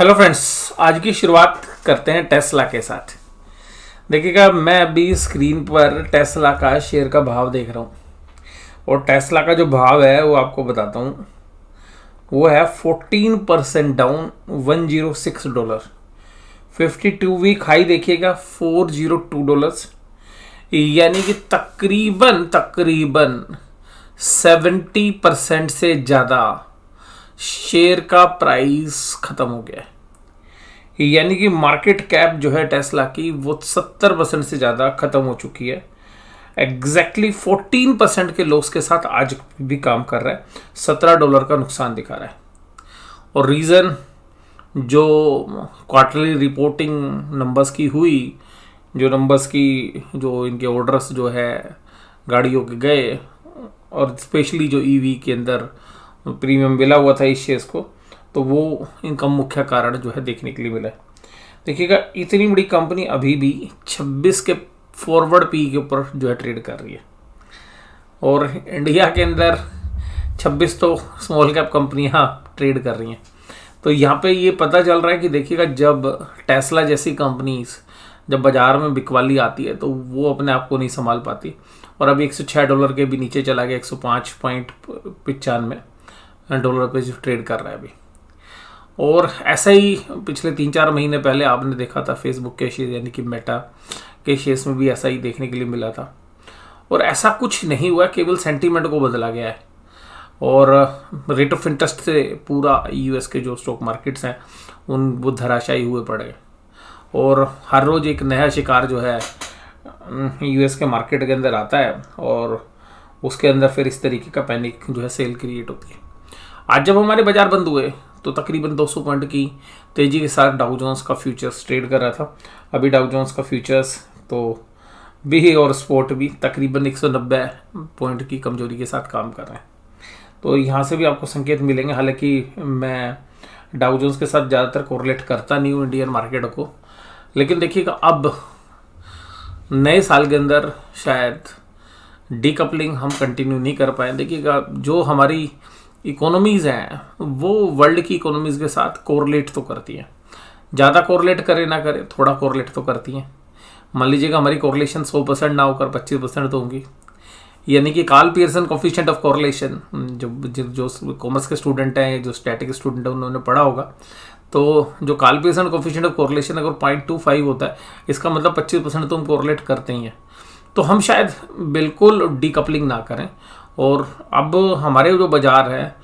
Hello friends, आज की शुरुआत करते हैं टेस्ला के साथ। देखिएगा, मैं अभी स्क्रीन पर टेस्ला का शेयर का भाव देख रहा हूँ और टेस्ला का जो भाव है वो आपको बताता हूँ। वो है 14% डाउन, $106। 52 वीक हाई देखिएगा $402, यानी कि तकरीबन 70% से ज़्यादा शेयर का प्राइस खत्म हो गया है। यानी कि मार्केट कैप जो है टेस्ला की वो 70% से ज़्यादा खत्म हो चुकी है। एग्जैक्टली 14% के लॉस के साथ आज भी काम कर रहा है। $17 का नुकसान दिखा रहा है। और रीज़न जो क्वार्टरली रिपोर्टिंग नंबर्स की हुई, जो इनके ऑर्डर्स जो है गाड़ियों के गए, और स्पेशली जो ईवी के अंदर प्रीमियम मिला हुआ था इस शेयर्स को, तो वो इनका मुख्य कारण जो है देखने के लिए मिला है। देखिएगा, इतनी बड़ी कंपनी अभी भी 26 के फॉरवर्ड पी के ऊपर जो है ट्रेड कर रही है, और इंडिया के अंदर 26 तो स्मॉल कैप कंपनियां ट्रेड कर रही हैं। तो यहाँ पे ये पता चल रहा है कि देखिएगा, जब टेस्ला जैसी कंपनीज जब बाजार में बिकवाली आती है तो वो अपने आप को नहीं संभाल पाती, और अभी $106 के भी नीचे चला गया, $105.95 पे जो ट्रेड कर रहा है अभी। और ऐसा ही पिछले 3-4 महीने पहले आपने देखा था फेसबुक के शेयर यानी कि मेटा के शेयर्स में भी ऐसा ही देखने के लिए मिला था। और ऐसा कुछ नहीं हुआ, केवल सेंटीमेंट को बदला गया है, और रेट ऑफ इंटरेस्ट से पूरा यूएस के जो स्टॉक मार्केट्स हैं वो धराशायी हुए पड़े। और हर रोज़ एक नया शिकार जो है यूएस के मार्केट के अंदर आता है, और उसके अंदर फिर इस तरीके का पैनिक जो है सेल क्रिएट होती है। आज जब हमारे बाजार बंद हुए तो तकरीबन 200 पॉइंट की तेज़ी के साथ डाउ जोन्स का फ्यूचर्स ट्रेड कर रहा था। अभी डाउ जोन्स का फ्यूचर्स तो भी और स्पोर्ट भी तकरीबन 190 पॉइंट की कमजोरी के साथ काम कर रहे हैं। तो यहाँ से भी आपको संकेत मिलेंगे। हालांकि मैं डाउ जोन्स के साथ ज़्यादातर कोरिलेट करता नहीं हूँ इंडियन मार्केट को, लेकिन देखिएगा, अब नए साल के अंदर शायद डीकपलिंग हम कंटिन्यू नहीं कर पाए। देखिएगा, जो हमारी इकोनॉमीज़ हैं वो वर्ल्ड की इकोनॉमीज़ के साथ कोरिलेट तो करती हैं। ज़्यादा कोरिलेट करे ना करे, थोड़ा कोरिलेट तो करती हैं। मान लीजिएगा हमारी कोरिलेशन 100% ना होकर 25% तो होंगी। यानी कि Karl Pearson coefficient of correlation, जो कॉमर्स के स्टूडेंट हैं, जो स्टैटिक स्टूडेंट हैं, उन्होंने पढ़ा होगा। तो जो Karl Pearson coefficient of correlation अगर 0.25 होता है, इसका मतलब 25% तो हम कोरिलेट करते ही हैं। तो हम शायद बिल्कुल डीकपलिंग ना करें। और अब हमारे जो बाजार है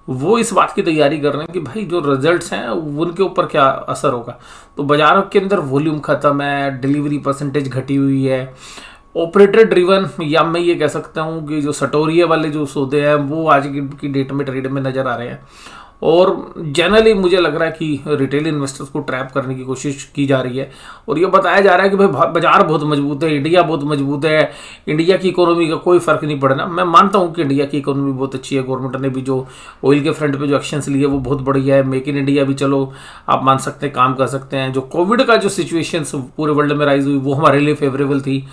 वो इस बात की तैयारी कर रहे हैं कि भाई जो रिजल्ट्स हैं उनके ऊपर क्या असर होगा। तो बाजारों के अंदर वॉल्यूम ख़त्म है, डिलीवरी परसेंटेज घटी हुई है, ऑपरेटर ड्रिवन, या मैं ये कह सकता हूँ कि जो सटोरिया वाले जो सौदे हैं वो आज की डेट में ट्रेड में नज़र आ रहे हैं। और जनरली मुझे लग रहा है कि रिटेल इन्वेस्टर्स को ट्रैप करने की कोशिश की जा रही है, और ये बताया जा रहा है कि भाई बाजार बहुत मजबूत है, इंडिया बहुत मजबूत है, इंडिया की इकोनॉमी का कोई फ़र्क नहीं पड़ना। मैं मानता हूँ कि इंडिया की इकोनॉमी बहुत अच्छी है। गवर्नमेंट ने भी जो ऑयल के फ्रंट पे जो एक्शंस लिए वो बहुत बढ़िया है। मेक इन इंडिया भी चलो आप मान सकते हैं, काम कर सकते हैं। जो कोविड का जो सिचुएशन पूरे वर्ल्ड में राइज हुई वो हमारे लिए फेवरेबल थी।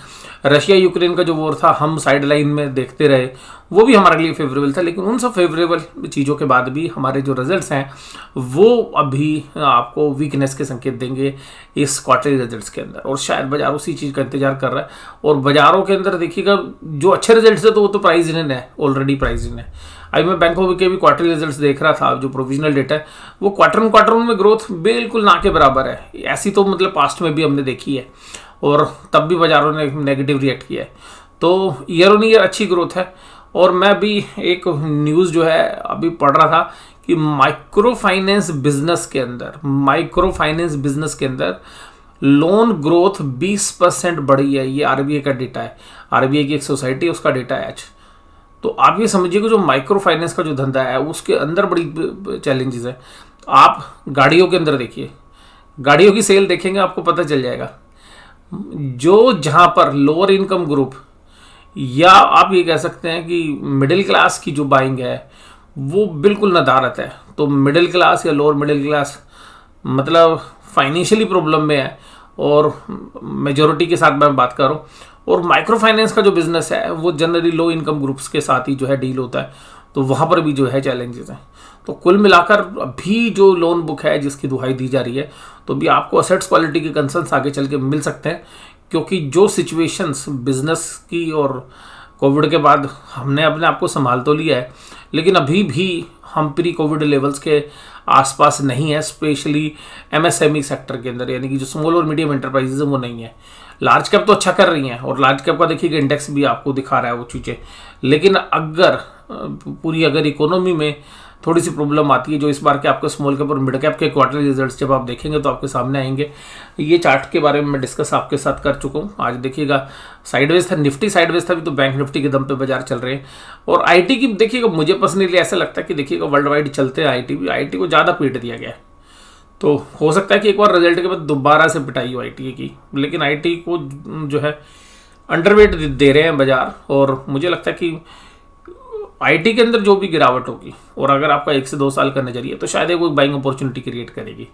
रशिया यूक्रेन का जो वॉर था, हम साइड लाइन में देखते रहे, वो भी हमारे लिए फेवरेबल था। लेकिन उन सब फेवरेबल चीज़ों के बाद भी हमारे जो रिजल्ट्स हैं वो अभी आपको वीकनेस के संकेत देंगे इस क्वार्टरली रिजल्ट्स के अंदर, और शायद बाजार उसी चीज़ का इंतजार कर रहा है। और बाजारों के अंदर देखिएगा, जो अच्छे रिजल्ट्स है तो वो तो प्राइस इन है, ऑलरेडी प्राइस इन है। अभी मैं बैंक ऑफ के भी क्वार्टरली रिजल्ट्स देख रहा था, जो प्रोविजनल डेटा है वो क्वार्टर में ग्रोथ बिल्कुल ना के बराबर है। ऐसी तो मतलब पास्ट में भी हमने देखी है, और तब भी बाजारों ने नेगेटिव रिएक्ट किया है। तो ईयर ऑन ईयर अच्छी ग्रोथ है। और मैं भी एक न्यूज़ जो है अभी पढ़ रहा था कि माइक्रो फाइनेंस बिजनेस के अंदर लोन ग्रोथ 20% बढ़ी है। ये आरबीआई का डेटा है, आरबीआई की एक सोसाइटी, उसका डेटा है आज। तो आप ये समझिए कि जो माइक्रो फाइनेंस का जो धंधा है उसके अंदर बड़ी चैलेंजेस है। आप गाड़ियों के अंदर देखिए, गाड़ियों की सेल देखेंगे आपको पता चल जाएगा। जहां पर लोअर इनकम ग्रुप, या आप ये कह सकते हैं कि मिडिल क्लास की जो बाइंग है वो बिल्कुल नदारत है। तो मिडिल क्लास या लोअर मिडिल क्लास मतलब फाइनेंशियली प्रॉब्लम में है, और मेजॉरिटी के साथ मैं बात कर रहा हूँ। और माइक्रो फाइनेंस का जो बिजनेस है वो जनरली लो इनकम ग्रुप्स के साथ ही जो है डील होता है। तो वहाँ पर भी जो है चैलेंजेस हैं। तो कुल मिलाकर अभी जो लोन बुक है जिसकी दुहाई दी जा रही है, तो भी आपको असेट्स क्वालिटी के कंसर्न्स आगे चल के मिल सकते हैं, क्योंकि जो सिचुएशंस बिजनेस की और कोविड के बाद हमने अपने आप को संभाल तो लिया है, लेकिन अभी भी हम प्री कोविड लेवल्स के आसपास नहीं है, स्पेशली एमएसएमई सेक्टर के अंदर, यानी कि जो स्मॉल और मीडियम एंटरप्राइजेज है वो नहीं है। लार्ज कैप तो अच्छा कर रही हैं और लार्ज कैप का देखिए इंडेक्स भी आपको दिखा रहा है वो चीज़ें, लेकिन अगर पूरी अगर इकोनॉमी में थोड़ी सी प्रॉब्लम आती है, जो इस बार के आपके स्मॉल कैप और मिड कैप के क्वार्टरली रिजल्ट्स जब आप देखेंगे तो आपके सामने आएंगे। ये चार्ट के बारे में मैं डिस्कस आपके साथ कर चुका हूँ। आज देखिएगा साइडवेज था, निफ्टी साइडवेज था, भी तो बैंक निफ्टी के दम पे बाजार चल रहे हैं। और आईटी की देखिएगा, मुझे पर्सनली ऐसा लगता है कि देखिएगा वर्ल्ड वाइड चलते हैं आईटी को ज़्यादा पीट दिया गया है, तो हो सकता है कि एक बार रिजल्ट के बाद दोबारा से पिटाई हो आईटी की, लेकिन आईटी को जो है अंडरवेट दे रहे हैं बाजार। और मुझे लगता है कि आईटी के अंदर जो भी गिरावट होगी, और अगर आपका 1 से 2 साल का नजरिया, तो शायद कोई बाइंग अपॉर्चुनिटी क्रिएट करेगी।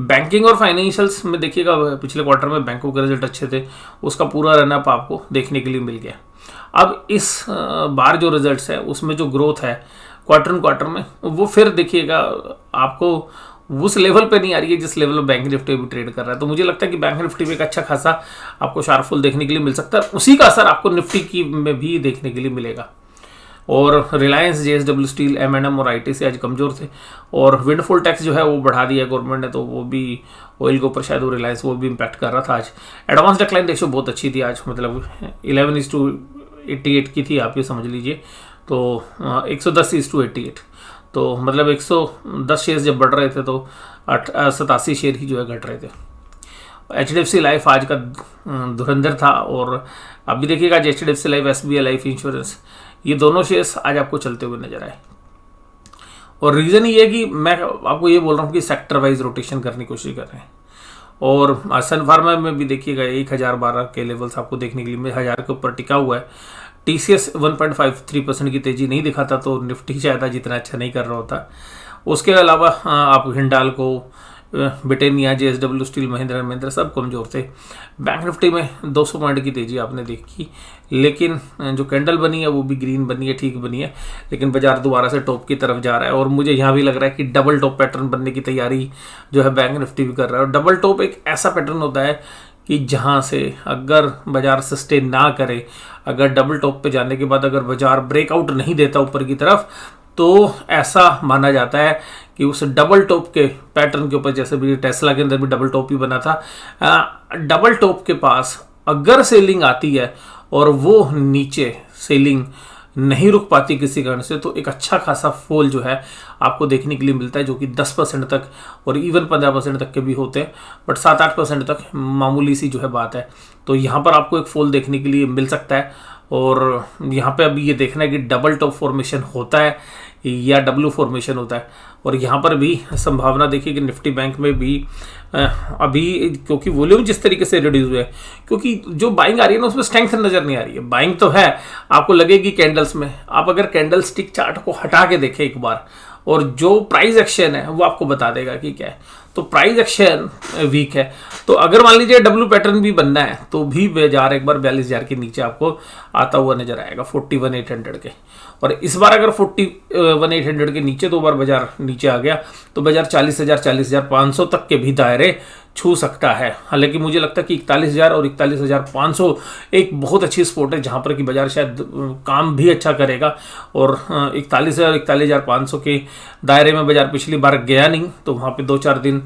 बैंकिंग और फाइनेंशियल्स में देखिएगा पिछले क्वार्टर में बैंकों के रिजल्ट अच्छे थे, उसका पूरा रनअप आपको देखने के लिए मिल गया। अब इस बार जो रिजल्ट्स है उसमें जो ग्रोथ है क्वार्टर में, वो फिर देखिएगा आपको उस लेवल पे नहीं आ रही है जिस लेवल पर बैंक निफ्टी भी ट्रेड कर रहा है। तो मुझे लगता है कि बैंक निफ्टी में एक अच्छा खासा आपको शार्पफॉल देखने के लिए मिल सकता है, उसी का असर आपको निफ्टी की में भी देखने के लिए मिलेगा। और रिलायंस, जेएसडब्ल्यू स्टील, एमएनएम और आईटीसी आज कमजोर थे, और विंडफॉल टैक्स जो है वो बढ़ा दिया गवर्नमेंट ने, तो वो भी ऑयल के ऊपर शायद वो रिलायंस वो भी इम्पैक्ट कर रहा था आज। एडवांस डिक्लाइन रेशियो बहुत अच्छी थी आज, मतलब 11:88 की थी, आप ये समझ लीजिए। तो 110:88, तो मतलब 110 शेयर जब बढ़ रहे थे तो 87 शेयर ही जो है घट रहे थे। HDFC लाइफ आज का धुरंधर था, और अभी देखिएगा आज HDFC life, SBI life insurance, ये दोनों शेयर्स आज आपको चलते हुए नजर आए। और रीज़न ये है कि मैं आपको ये बोल रहा हूँ कि सेक्टर वाइज रोटेशन करने की कोशिश कर रहे हैं। और सन फार्मा में भी देखिएगा 1012 के लेवल्स आपको देखने के लिए 1000 के ऊपर टिका हुआ है। TCS 1.53% की तेजी नहीं दिखाता, तो निफ्टी शायद आज इतना अच्छा नहीं कर रहा होता। उसके अलावा आप हिंडाल्को, ब्रिटेनिया, जेएसडब्ल्यू स्टील, महिंद्रा सब कमजोर थे। बैंक निफ्टी में 200 पॉइंट की तेजी आपने देखी, लेकिन जो कैंडल बनी है वो भी ग्रीन बनी है, ठीक बनी है, लेकिन बाजार दोबारा से टॉप की तरफ जा रहा है। और मुझे यहाँ भी लग रहा है कि डबल टॉप पैटर्न बनने की तैयारी जो है बैंक निफ्टी भी कर रहा है। और डबल टॉप एक ऐसा पैटर्न होता है कि जहाँ से अगर बाजार सस्टेन ना करे, अगर डबल टॉप पे जाने के बाद अगर बाजार ब्रेकआउट नहीं देता ऊपर की तरफ, तो ऐसा माना जाता है कि उस डबल टॉप के पैटर्न के ऊपर, जैसे भी टेस्ला के अंदर भी डबल टॉप ही बना था, डबल टॉप के पास अगर सेलिंग आती है और वो नीचे सेलिंग नहीं रुक पाती किसी कारण से, तो एक अच्छा खासा फॉल जो है आपको देखने के लिए मिलता है, जो कि 10% तक और इवन 15% तक के भी होते हैं, बट 7-8% तक मामूली सी जो है बात है। तो यहाँ पर आपको एक फॉल देखने के लिए मिल सकता है। और यहाँ पे अभी ये देखना है कि डबल टॉप फॉर्मेशन होता है या डब्ल्यू फॉर्मेशन होता है। और यहाँ पर भी संभावना देखिए कि निफ्टी बैंक में भी अभी, क्योंकि वॉल्यूम जिस तरीके से रिड्यूस हुआ है, क्योंकि जो बाइंग आ रही है ना उसमें स्ट्रेंथ नजर नहीं आ रही है। बाइंग तो है, आपको लगेगी कैंडल्स में। आप अगर कैंडल स्टिक चार्ट को हटा के देखें एक बार, और जो प्राइस एक्शन है वो आपको बता देगा कि क्या है। तो प्राइस एक्शन वीक है, तो अगर मान लीजिए डब्ल्यू पैटर्न भी बनना है, तो भी बाजार एक बार 42,000 के नीचे आपको आता हुआ नजर आएगा, 41,800 के। और इस बार अगर 41,800 के नीचे 2 बार बाजार नीचे आ गया, तो बाजार 40,000, 40,500 तक के भी दायरे छू सकता है। हालांकि मुझे लगता है कि 41,000 और 41,500 एक बहुत अच्छी स्पोर्ट है, जहां पर कि बाजार शायद काम भी अच्छा करेगा। और 41,000 और 41,500 के दायरे में बाजार पिछली बार गया नहीं, तो वहां पे 2-4 दिन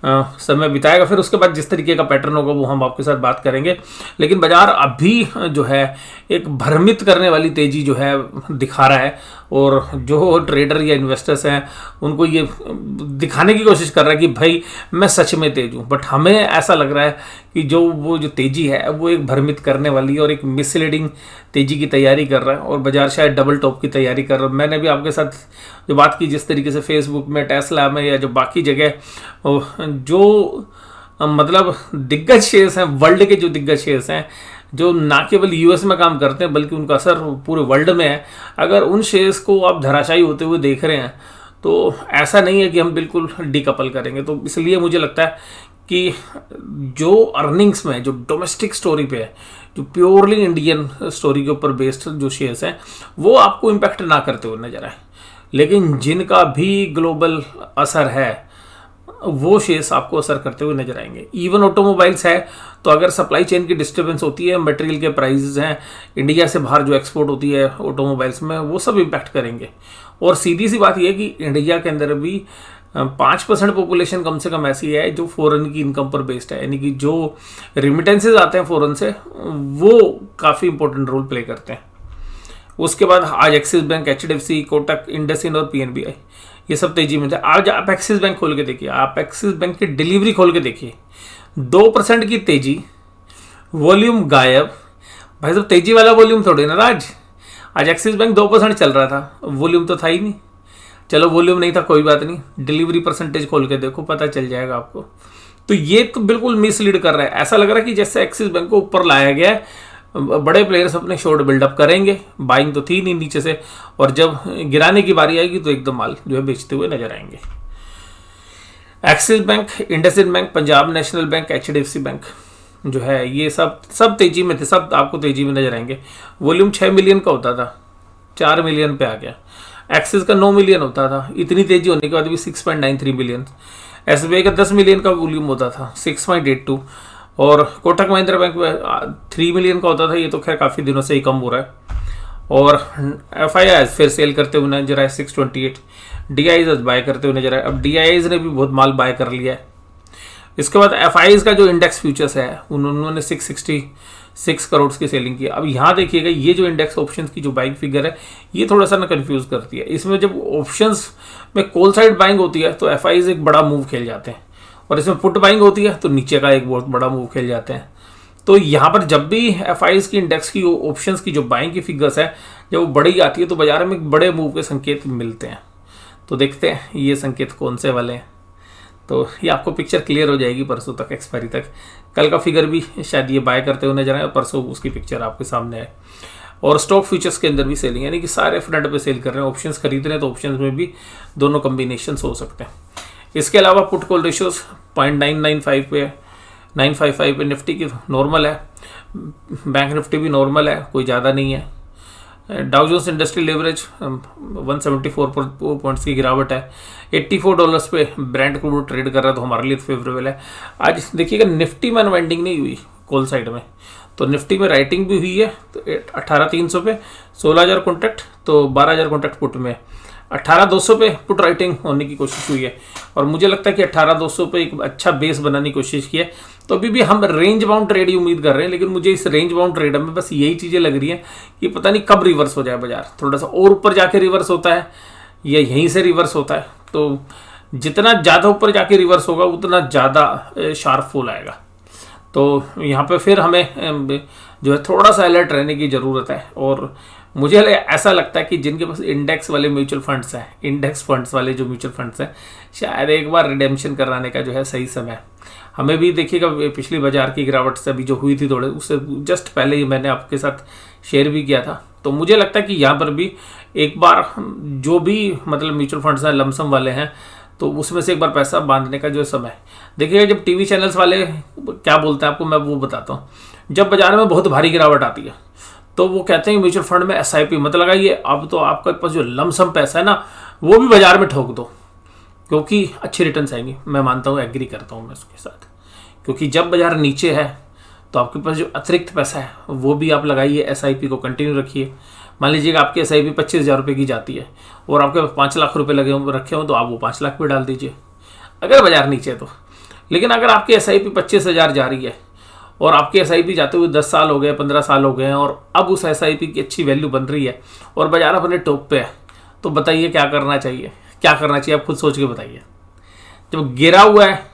समय बिताएगा। फिर उसके बाद जिस तरीके का पैटर्न होगा वो हम आपके साथ बात करेंगे। लेकिन बाजार अभी जो है एक भ्रमित करने वाली तेजी जो है दिखा रहा है, और जो ट्रेडर या इन्वेस्टर्स हैं उनको ये दिखाने की कोशिश कर रहा है कि भाई मैं सच में तेज हूँ। बट हमें ऐसा लग रहा है कि वो जो तेजी है वो एक भ्रमित करने वाली और एक मिसलीडिंग तेजी की तैयारी कर रहा है, और बाजार शायद डबल टॉप की तैयारी कर रहा है। मैंने भी आपके साथ जो बात की, जिस तरीके से फेसबुक में, टेस्ला में, या जो बाकी जगह जो मतलब दिग्गज शेयर्स हैं, वर्ल्ड के जो दिग्गज शेयर्स हैं, जो ना केवल यूएस में काम करते हैं बल्कि उनका असर पूरे वर्ल्ड में है, अगर उन शेयर्स को आप धराशायी होते हुए देख रहे हैं, तो ऐसा नहीं है कि हम बिल्कुल डीकपल करेंगे। तो इसलिए मुझे लगता है कि जो अर्निंग्स में, जो डोमेस्टिक स्टोरी पे है, जो प्योरली इंडियन स्टोरी के ऊपर बेस्ड जो शेयर्स हैं, वो आपको इम्पैक्ट ना करते हुए नजर आए। लेकिन जिनका भी ग्लोबल असर है वो शेयर्स आपको असर करते हुए नजर आएंगे। इवन ऑटोमोबाइल्स है, तो अगर सप्लाई चेन की डिस्टर्बेंस होती है, मटेरियल के प्राइसेस हैं, इंडिया से बाहर जो एक्सपोर्ट होती है ऑटोमोबाइल्स में, वो सब इम्पैक्ट करेंगे। और सीधी सी बात यह है कि इंडिया के अंदर भी 5% पॉपुलेशन कम से कम ऐसी है जो फॉरेन की इनकम पर बेस्ड है, यानी कि जो रिमिटेंसेज आते हैं फॉरेन से वो काफ़ी इंपॉर्टेंट रोल प्ले करते हैं। उसके बाद आज axis bank, HDFC, Kotak, IndusInd और PNB ये सब तेजी में थे। आज आप एक्सिस बैंक खोल के देखिए, आप एक्सिस बैंक की डिलीवरी खोल के देखिए, 2% की तेजी, वॉल्यूम गायब। भाई साहब तेजी वाला वॉल्यूम थोड़ी ना आज एक्सिस बैंक 2% चल रहा था, वॉल्यूम तो था ही नहीं। चलो वॉल्यूम नहीं था कोई बात नहीं, डिलीवरी परसेंटेज खोल के देखो, पता चल जाएगा आपको। तो ये तो बिल्कुल मिसलीड कर रहा है। ऐसा लग रहा है कि जैसे एक्सिस बैंक को ऊपर लाया गया है, बड़े प्लेयर्स अपने शॉर्ट बिल्डअप करेंगे, बाइंग तो थी नहीं नीचे से, और जब गिराने की बारी आएगी तो एकदम माल जो है बेचते हुए नजर आएंगे। Axis bank, IndusInd bank, Punjab national bank, HDFC bank जो है ये सब तेजी में थे, सब आपको तेजी में नजर आएंगे। वॉल्यूम 6 मिलियन का होता था, 4 मिलियन पे आ गया। एक्सिस का 9 मिलियन होता था, इतनी तेजी होने के बाद भी 6.93 मिलियन। SBI का 10 मिलियन का वॉल्यूम होता था, 6.82। और कोटक महिंद्रा बैंक में 3 मिलियन का होता था, ये तो खैर काफ़ी दिनों से ही कम हो रहा है। और FII फिर सेल करते हुए नजर आए 628। DIIs बाय करते हुए नजर आए। अब DIIs ने भी बहुत माल बाय कर लिया है। इसके बाद FIIs का जो इंडेक्स फ्यूचर्स है उन्होंने 666 करोड़ की सेलिंग की। अब यहाँ देखिएगा, ये जो इंडेक्स ऑप्शंस की जो बाइंग फिगर है ये थोड़ा सा ना कंफ्यूज करती है। इसमें जब ऑप्शंस में कॉल साइड बाइंग होती है तो FIIs एक बड़ा मूव खेल जाते हैं, और इसमें पुट बाइंग होती है तो नीचे का एक बहुत बड़ा मूव खेल जाते हैं। तो यहाँ पर जब भी FIIs की इंडेक्स की ऑप्शंस की जो बाइंग की फिगर्स है जब वो बड़ी आती है तो बाजार में बड़े मूव के संकेत मिलते हैं। तो देखते हैं ये संकेत कौन से वाले हैं। तो ये आपको पिक्चर क्लियर हो जाएगी परसों तक, एक्सपायरी तक। कल का फिगर भी शायद ये बाय करते हुए नजर आए, परसों उसकी पिक्चर आपके सामने है। और स्टॉक फ्यूचर्स के अंदर भी सेलिंग, यानी कि सारे फ्रंट पे सेल कर रहे हैं। ऑप्शंस खरीद रहे हैं तो ऑप्शंस में भी दोनों कॉम्बिनेशन हो सकते हैं। इसके अलावा पुट कॉल रेशियोज 0.995 पे, 955 पे निफ्टी की नॉर्मल है, बैंक निफ्टी भी नॉर्मल है, कोई ज़्यादा नहीं है। Dow Jones industrial leverage 174 points की गिरावट है। $84 पे ब्रेंट क्रूड ट्रेड कर रहा है, तो हमारे लिए फेवरेबल है। आज देखिएगा निफ्टी में अनवाइंडिंग नहीं हुई कॉल साइड में, तो निफ्टी में राइटिंग भी हुई है। तो 18,300 पे 16,000 कॉन्ट्रैक्ट, तो 12,000 कॉन्ट्रैक्ट पुट में। 18,200 पे पुट राइटिंग होने की कोशिश हुई है, और मुझे लगता है कि 18,200 पे एक अच्छा बेस बनाने की कोशिश की है। तो अभी भी हम रेंज बाउंड ट्रेड ही उम्मीद कर रहे हैं, लेकिन मुझे इस रेंज बाउंड ट्रेड में बस यही चीज़ें लग रही हैं कि पता नहीं कब रिवर्स हो जाए बाजार, थोड़ा सा और ऊपर जाके रिवर्स होता है या यहीं से रिवर्स होता है। तो जितना ज़्यादा ऊपर जाके रिवर्स होगा उतना ज़्यादा शार्प फॉल आएगा। तो यहाँ पे फिर हमें जो है थोड़ा सा अलर्ट रहने की ज़रूरत है। और मुझे ऐसा लगता है कि जिनके पास इंडेक्स वाले म्यूचुअल फंड्स हैं, इंडेक्स फंड्स वाले जो म्यूचुअल फंड्स हैं, शायद एक बार रिडेम्पशन कराने का जो है सही समय है। हमें भी देखिएगा पिछली बाजार की गिरावट से अभी जो हुई थी थोड़े उससे जस्ट पहले ही मैंने आपके साथ शेयर भी किया था। तो मुझे लगता है कि यहाँ पर भी एक बार जो भी मतलब म्यूचुअल फंड्स हैं लमसम वाले हैं, तो उसमें से एक बार पैसा बांधने का जो समय देखिएगा। जब टीवी चैनल्स वाले क्या बोलते हैं आपको मैं वो बताता हूँ। जब बाजार में बहुत भारी गिरावट आती है तो वो कहते हैं म्यूचुअल फंड में SIP मत लगाइए, अब तो आपके पास जो लमसम पैसा है ना वो भी बाजार में ठोक दो, क्योंकि अच्छी रिटर्न्स आएंगी। मैं मानता हूँ, एग्री करता हूँ मैं उसके साथ, क्योंकि जब बाजार नीचे है तो आपके पास जो अतिरिक्त पैसा है वो भी आप लगाइए, SIP को कंटिन्यू रखिए। मान लीजिएगा आपकी SIP 25,000 रुपये की जाती है और आपके पास 5 लाख रुपये रखे हों, तो आप वो 5 लाख पे डाल दीजिए अगर बाजार नीचे है तो। लेकिन अगर आपकी SIP 25,000 जा रही है और आपकी SIP जाते हुए 10 साल हो गए, 15 साल हो गए हैं, और अब उस SIP की अच्छी वैल्यू बन रही है और बाजार अपने टॉप पे है, तो बताइए क्या करना चाहिए? क्या करना चाहिए आप खुद सोच के बताइए। जब गिरा हुआ है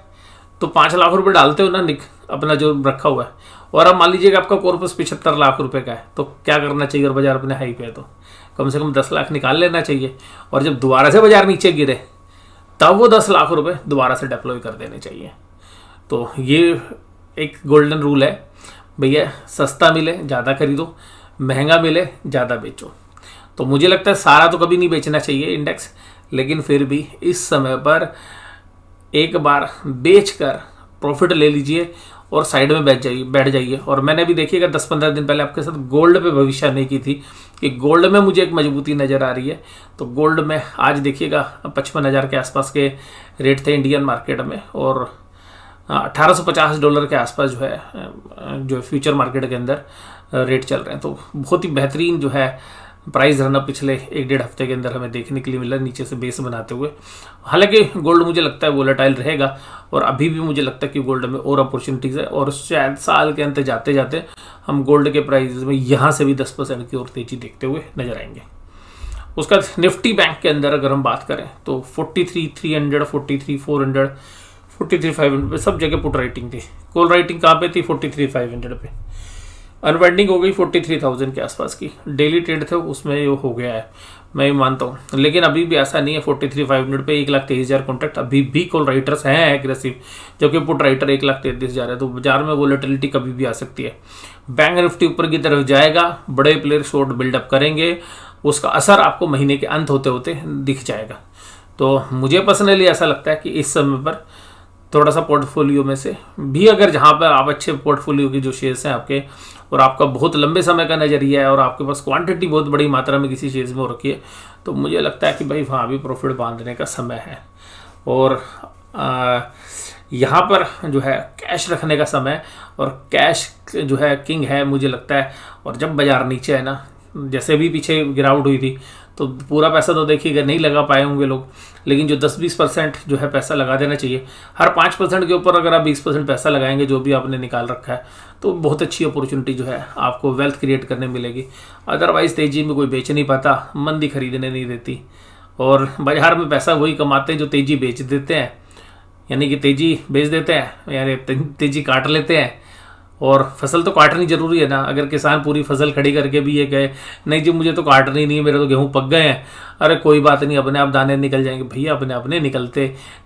तो 5 लाख रुपए डालते हो ना अपना जो रखा हुआ है, और अब मान लीजिएगा आपका कॉर्पस 75 लाख रुपए का है, तो क्या करना चाहिए? और बाजार अपने हाई पे है तो कम से कम 10 लाख निकाल लेना चाहिए, और जब दोबारा से बाजार नीचे गिरे तब वो 10 लाख रुपए दोबारा से डिप्लॉय कर देने चाहिए। तो ये एक गोल्डन रूल है भैया, सस्ता मिले ज़्यादा खरीदो, महंगा मिले ज़्यादा बेचो। तो मुझे लगता है सारा तो कभी नहीं बेचना चाहिए इंडेक्स, लेकिन फिर भी इस समय पर एक बार बेचकर प्रॉफिट ले लीजिए और साइड में बैठ जाइए। और मैंने भी देखिएगा 10-15 दिन पहले आपके साथ गोल्ड पे भविष्यवाणी की थी कि गोल्ड में मुझे एक मजबूती नज़र आ रही है। तो गोल्ड में आज देखिएगा 55,000 के आसपास के रेट थे इंडियन मार्केट में, और $1850 के आसपास जो है फ्यूचर मार्केट के अंदर रेट चल रहे हैं। तो बहुत ही बेहतरीन जो है प्राइस रन अप पिछले 1-1.5 हफ्ते के अंदर हमें देखने के लिए मिला, नीचे से बेस बनाते हुए। हालांकि गोल्ड मुझे लगता है वोलेटाइल रहेगा, और अभी भी मुझे लगता है कि गोल्ड में और अपॉर्चुनिटीज़ है, और शायद साल के अंत जाते जाते हम गोल्ड के प्राइस में यहाँ से भी 10% की और तेज़ी देखते हुए नजर आएंगे। उसका निफ्टी बैंक के अंदर अगर हम बात करें तो 43,300, 43,400, 43,500 पे सब जगह पुट राइटिंग थी। कॉल राइटिंग कहाँ पे थी? 43,500 पे। अनवाइंडिंग हो गई 43,000 के आसपास की। डेली ट्रेड थे उसमें ये हो गया है, मैं मानता हूँ। लेकिन अभी भी ऐसा नहीं है 43,500 पे 1,23,000 कॉन्ट्रैक्ट अभी भी कॉल राइटर्स हैं एग्रेसिव, जबकि पुट राइटर 1,33,000 है। तो बाजार में वोलेटिलिटी कभी भी आ सकती है। बैंक निफ्टी ऊपर की तरफ जाएगा, बड़े प्लेयर शॉर्ट बिल्डअप करेंगे, उसका असर आपको महीने के अंत होते होते दिख जाएगा। तो मुझे पर्सनली ऐसा लगता है कि इस समय पर थोड़ा सा पोर्टफोलियो में से भी, अगर जहाँ पर आप अच्छे पोर्टफोलियो की जो शेयर्स हैं आपके, और आपका बहुत लंबे समय का नज़रिया है, और आपके पास क्वांटिटी बहुत बड़ी मात्रा में किसी शेयर्स में हो रखी है, तो मुझे लगता है कि भाई वहाँ भी प्रॉफिट बांधने का समय है। और यहाँ पर जो है कैश रखने का समय, और कैश जो है किंग है मुझे लगता है। और जब बाजार नीचे है ना, जैसे भी पीछे गिरावट हुई थी, तो पूरा पैसा तो देखिएगा नहीं लगा पाए होंगे लोग, लेकिन जो 10-20% जो है पैसा लगा देना चाहिए। हर 5% के ऊपर अगर आप 20% पैसा लगाएंगे जो भी आपने निकाल रखा है, तो बहुत अच्छी अपॉर्चुनिटी जो है आपको वेल्थ क्रिएट करने मिलेगी। अदरवाइज़ तेज़ी में कोई बेच नहीं पाता, मंदी खरीदने नहीं देती, और बाजार में पैसा वही कमाते हैं जो तेज़ी बेच देते हैं, यानी कि तेज़ी बेच देते हैं, यानी तेज़ी काट लेते हैं। और फसल तो काटनी जरूरी है ना। अगर किसान पूरी फसल खड़ी करके भी ये कहे नहीं जी मुझे तो काटनी नहीं है, मेरे तो गेहूं पक गए हैं, अरे कोई बात नहीं अपने आप दाने निकल जाएंगे, भैया अपने अपने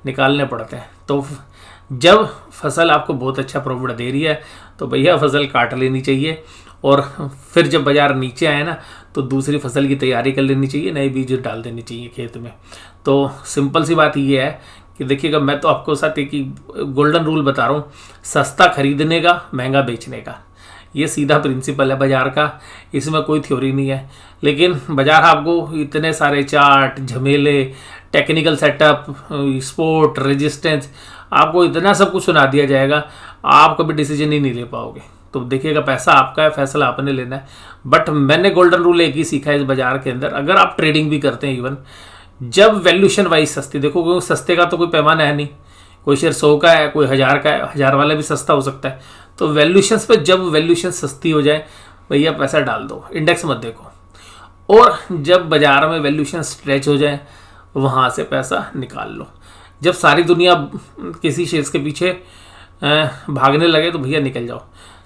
निकालने पड़ते हैं। तो जब फसल आपको बहुत अच्छा प्रॉफिट दे रही है तो भैया फसल काट लेनी चाहिए, और फिर जब बाजार नीचे आए ना तो दूसरी फसल की तैयारी कर लेनी चाहिए, नए बीज डाल देनी चाहिए खेत में। तो सिंपल सी बात ये है कि देखिएगा, मैं तो आपको साथ एक ही गोल्डन रूल बता रहा हूँ, सस्ता खरीदने का महंगा बेचने का। ये सीधा प्रिंसिपल है बाजार का, इसमें कोई थ्योरी नहीं है। लेकिन बाजार आपको इतने सारे चार्ट, झमेले, टेक्निकल सेटअप, सपोर्ट, रेजिस्टेंस, आपको इतना सब कुछ सुना दिया जाएगा, आप कभी डिसीजन ही नहीं ले पाओगे। तो देखिएगा, पैसा आपका है, फैसला आपने लेना है। बट मैंने गोल्डन रूल एक ही सीखा है इस बाजार के अंदर, अगर आप ट्रेडिंग भी करते हैं इवन, जब वैल्यूशन वाइज सस्ती, देखो क्योंकि सस्ते का तो कोई पैमाना है नहीं, कोई शेयर 100 का है, कोई 1000 का है, 1000 वाला भी सस्ता हो सकता है। तो वैल्यूशंस पे जब वैल्यूशन सस्ती हो जाए भैया पैसा डाल दो, इंडेक्स मत देखो। और जब बाजार में वैल्यूशन स्ट्रेच हो जाए वहाँ से पैसा निकाल लो। जब सारी दुनिया किसी शेयर्स के पीछे भागने लगे तो भैया निकल जाओ।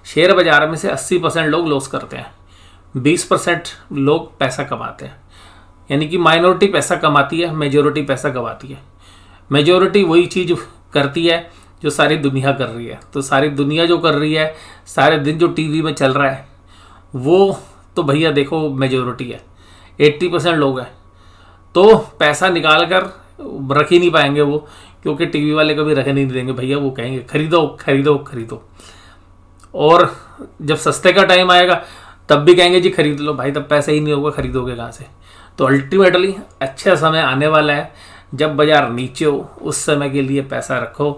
शेयर बाजार में से 80% लोग लॉस करते हैं, 20% लोग पैसा कमाते हैं। यानी कि माइनॉरिटी पैसा कमाती है, मेजॉरिटी पैसा गवाती है। मेजॉरिटी वही चीज़ करती है जो सारी दुनिया कर रही है। तो सारी दुनिया जो कर रही है, सारे दिन जो टीवी में चल रहा है, वो तो भैया देखो मेजॉरिटी है, 80% लोग हैं। तो पैसा निकाल कर रख ही नहीं पाएंगे वो, क्योंकि टीवी वाले कभी रख नहीं देंगे भैया, वो कहेंगे खरीदो खरीदो खरीदो। और जब सस्ते का टाइम आएगा तब भी कहेंगे जी खरीद लो, भाई तब पैसा ही नहीं होगा, खरीदोगे कहाँ से। तो अल्टीमेटली अच्छा समय आने वाला है, जब बाजार नीचे हो उस समय के लिए पैसा रखो,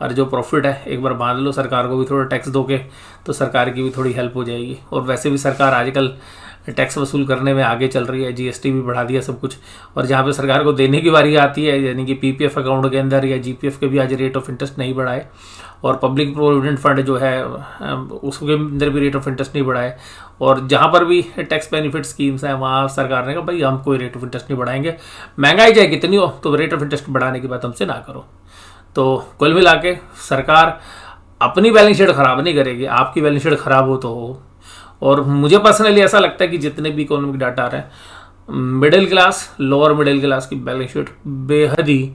और जो प्रॉफिट है एक बार बांध लो। सरकार को भी थोड़ा टैक्स दोगे तो सरकार की भी थोड़ी हेल्प हो जाएगी। और वैसे भी सरकार आजकल टैक्स वसूल करने में आगे चल रही है, जीएसटी भी बढ़ा दिया सब कुछ। और जहाँ पे सरकार को देने की बारी आती है, यानी कि पीपीएफ अकाउंट के अंदर या जीपीएफ के भी आज रेट ऑफ इंटरेस्ट नहीं बढ़ाए, और पब्लिक प्रोविडेंट फंड जो है उसके अंदर भी रेट ऑफ इंटरेस्ट नहीं बढ़ाए, और जहाँ पर भी टैक्स बेनिफिट स्कीम्स हैं वहाँ सरकार ने कहा भाई हम कोई रेट ऑफ इंटरेस्ट नहीं बढ़ाएंगे, महंगाई चाहे कितनी हो तो रेट ऑफ इंटरेस्ट बढ़ाने की बात हमसे ना करो। तो कुल मिला के सरकार अपनी बैलेंस शीट खराब नहीं करेगी, आपकी बैलेंस शीट खराब हो तो हो। और मुझे पर्सनली ऐसा लगता है कि जितने भी इकोनॉमिक डाटा आ रहे हैं, middle class, lower middle class की बैलेंस शीट बेहद ही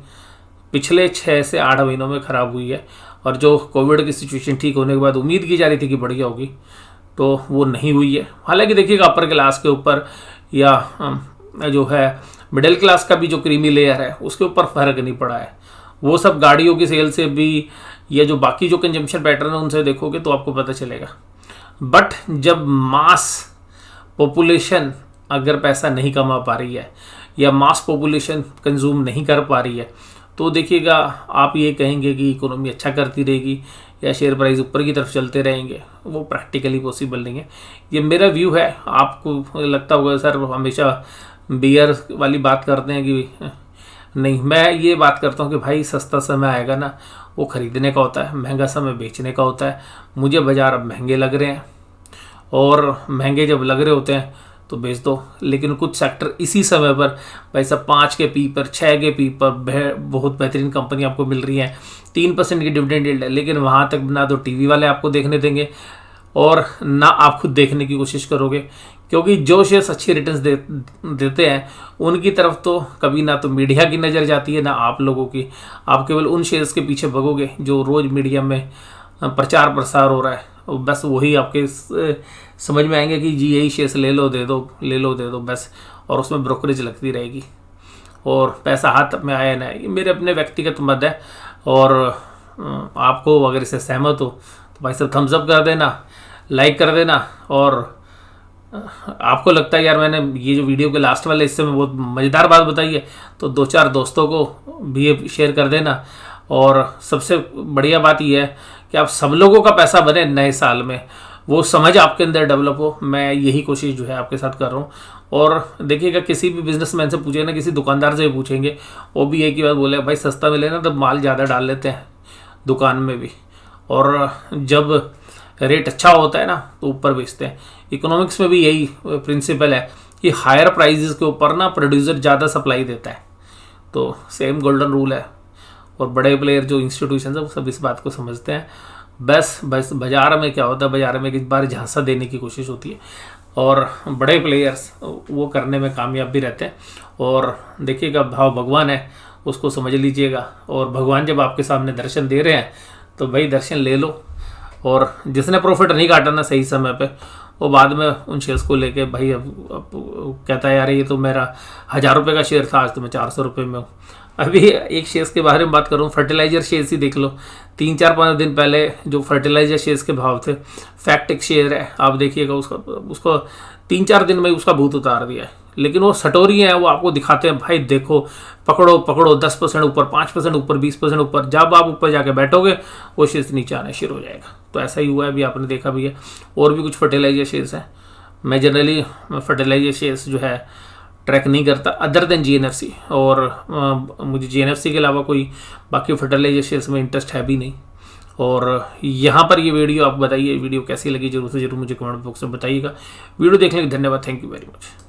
पिछले 6 से 8 महीनों में ख़राब हुई है। और जो कोविड की सिचुएशन ठीक होने के बाद उम्मीद की जा रही थी कि बढ़िया होगी, तो वो नहीं हुई है। हालांकि देखिएगा अपर क्लास के ऊपर या जो है मिडिल क्लास का भी जो क्रीमी लेयर है उसके ऊपर फ़र्क नहीं पड़ा है। वो सब गाड़ियों की सेल से भी या जो बाकी जो कंजम्पशन पैटर्न है उनसे देखोगे तो आपको पता चलेगा। बट जब मास पॉपुलेशन अगर पैसा नहीं कमा पा रही है या मास पॉपुलेशन कंज्यूम नहीं कर पा रही है, तो देखिएगा आप ये कहेंगे कि इकोनॉमी अच्छा करती रहेगी या शेयर प्राइस ऊपर की तरफ चलते रहेंगे, वो प्रैक्टिकली पॉसिबल नहीं है। ये मेरा व्यू है। आपको लगता होगा सर हमेशा बियर वाली बात करते हैं कि नहीं, मैं ये बात करता हूँ कि भाई सस्ता समय आएगा ना, वो ख़रीदने का होता है, महंगा समय बेचने का होता है। मुझे बाज़ार अब महंगे लग रहे हैं और महंगे जब लग रहे होते हैं तो बेच दो। लेकिन कुछ सेक्टर इसी समय पर भाई साहब 5 के पी पर 6 के पी पर बहुत बेहतरीन कंपनी आपको मिल रही है, 3% की डिविडेंड यील्ड है, लेकिन वहाँ तक ना तो टीवी वाले आपको देखने देंगे और ना आप खुद देखने की कोशिश करोगे, क्योंकि जो शेयर्स अच्छी रिटर्न्स देते हैं उनकी तरफ तो कभी ना तो मीडिया की नज़र जाती है ना आप लोगों की। आप केवल उन शेयर्स के पीछे भगोगे जो रोज़ मीडिया में प्रचार प्रसार हो रहा है, बस वही आपके समझ में आएंगे कि जी यही शेयर्स ले लो दे दो, ले लो दे दो बस, और उसमें ब्रोकरेज लगती रहेगी और पैसा हाथ में आया ना। ये मेरे अपने व्यक्तिगत मत है और आपको अगर इससे सहमत हो तो भाई साहब थम्स अप कर देना, लाइक कर देना। और आपको लगता है यार मैंने ये जो वीडियो के लास्ट वाले हिस्से में बहुत मज़ेदार बात बताई है तो 2-4 दोस्तों को भी ये शेयर कर देना। और सबसे बढ़िया बात यह है कि आप सब लोगों का पैसा बने नए साल में, वो समझ आपके अंदर डेवलप हो। मैं यही कोशिश जो है आपके साथ कर रहा हूँ। और देखिएगा किसी भी बिजनेसमैन से पूछे ना, किसी दुकानदार से भी पूछेंगे, वो भी एक ही बात बोले, भाई सस्ता मिले ना तो माल ज़्यादा डाल लेते हैं दुकान में भी, और जब रेट अच्छा होता है ना तो ऊपर बेचते हैं। इकोनॉमिक्स में भी यही प्रिंसिपल है कि हायर प्राइजेस के ऊपर ना प्रोड्यूसर ज़्यादा सप्लाई देता है, तो सेम गोल्डन रूल है। और बड़े प्लेयर जो इंस्टीट्यूशन है वो सब इस बात को समझते हैं। बस बाज़ार में क्या होता है, बाज़ार में एक बार झांसा देने की कोशिश होती है और बड़े प्लेयर्स वो करने में कामयाब भी रहते हैं। और देखिएगा भाव भगवान है, उसको समझ लीजिएगा। और भगवान जब आपके सामने दर्शन दे रहे हैं तो भाई दर्शन ले लो। और जिसने प्रॉफिट नहीं काटा ना सही समय पे, वो बाद में उन शेयर्स को लेके भाई अब कहता है यार ये तो मेरा 1000 रुपये का शेयर था, आज तो मैं 400 रुपये में हूँ। अभी एक शेयर्स के बारे में बात करूँ, फर्टिलाइजर शेयर्स ही देख लो। 3-4-5 दिन पहले जो फर्टिलाइजर शेयर्स के भाव थे, फैक्टिक शेयर है, आप देखिएगा उसको 3-4 दिन में उसका भूत उतार दिया है। लेकिन वो सटोरी हैं, वो आपको दिखाते हैं भाई देखो पकड़ो 10% ऊपर, 5% ऊपर, 20% ऊपर। जब आप ऊपर जाके बैठोगे वो शेयर्स नीचे आना शुरू हो जाएगा। तो ऐसा ही हुआ है, अभी आपने देखा भी है। और भी कुछ फर्टिलाइजर शेयर्स हैं। मैं जनरली फर्टिलाइजर शेयर्स जो है ट्रैक नहीं करता अदर देन GNFC, और मुझे GNFC के अलावा कोई बाकी फर्टिलाइजर शेयर्स में इंटरेस्ट है भी नहीं। और यहाँ पर ये वीडियो आप बताइए वीडियो कैसी लगी, जरूर से जरूर मुझे कमेंट बॉक्स में बताइएगा। वीडियो देखने के लिए धन्यवाद, थैंक यू वेरी मच।